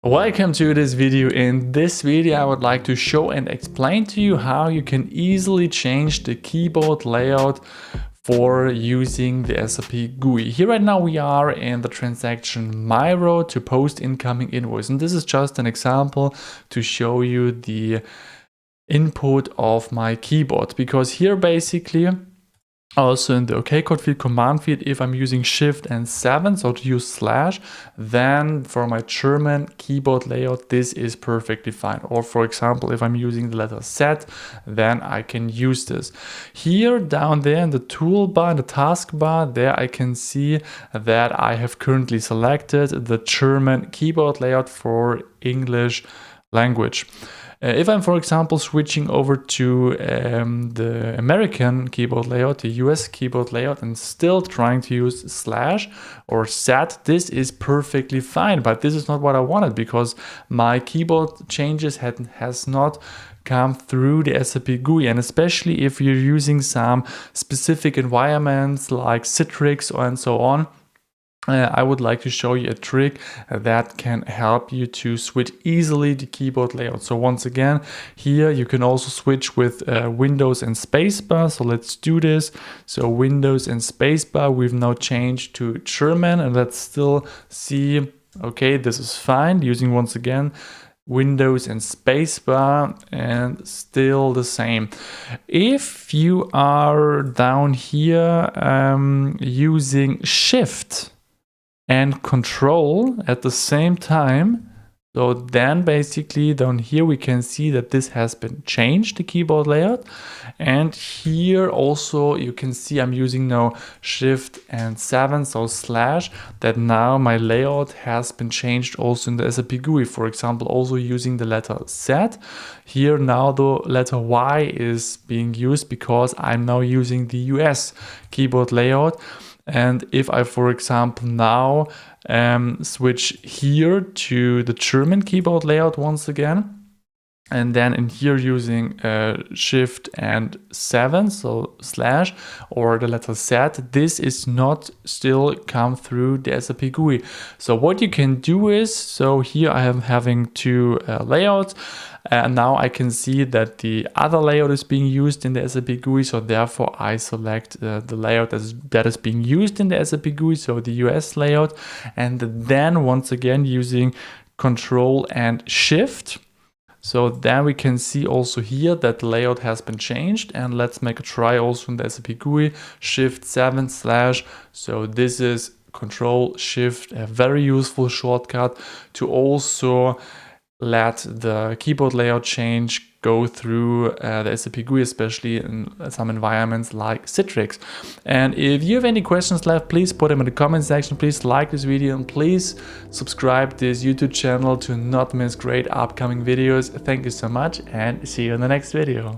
Welcome to this video. In this video I would like to show and explain to you how you can easily change the keyboard layout for using the SAP GUI. Here right now we are in the transaction Myro to post incoming invoice, and this is just an example to show you the input of my keyboard, because here basically also in the OK code field, command field, if I'm using Shift and 7, so to use slash, then for my German keyboard layout, this is perfectly fine. Or for example, if I'm using the letter Z, then I can use this. Here down there in the toolbar, in the taskbar, there I can see that I have currently selected the German keyboard layout for English language. If I'm, for example, switching over to the American keyboard layout, the US keyboard layout, and still trying to use slash or Z, this is perfectly fine. But this is not what I wanted, because my keyboard changes has not come through the SAP GUI. And especially if you're using some specific environments like Citrix and so on, I would like to show you a trick that can help you to switch easily the keyboard layout. So once again, here you can also switch with Windows and spacebar. So let's do this. So Windows and spacebar, we've now changed to German, and let's still see, okay, this is fine. Using once again Windows and spacebar, and still the same. If you are down here using Shift and Control at the same time, so then basically down here we can see that this has been changed, the keyboard layout. And here also you can see I'm using now Shift and 7, so slash, that now my layout has been changed also in the SAP GUI. For example, also using the letter Z. Here now the letter Y is being used because I'm now using the US keyboard layout. And if I, for example, now switch here to the German keyboard layout once again, and then in here using Shift and 7, so slash, or the letter Z, this is not still come through the SAP GUI. So what you can do is, so here I am having two layouts, and now I can see that the other layout is being used in the SAP GUI, so therefore I select the layout that is being used in the SAP GUI, so the US layout, and then once again using Control and Shift. So then we can see also here that the layout has been changed, and let's make a try also in the SAP GUI, Shift 7 slash. So this is Control Shift, a very useful shortcut to also let the keyboard layout change go through the SAP GUI, especially in some environments like Citrix. And if you have any questions left, please put them in the comment section. Please like this video, and please subscribe this YouTube channel to not miss great upcoming videos. Thank you so much, and see you in the next video.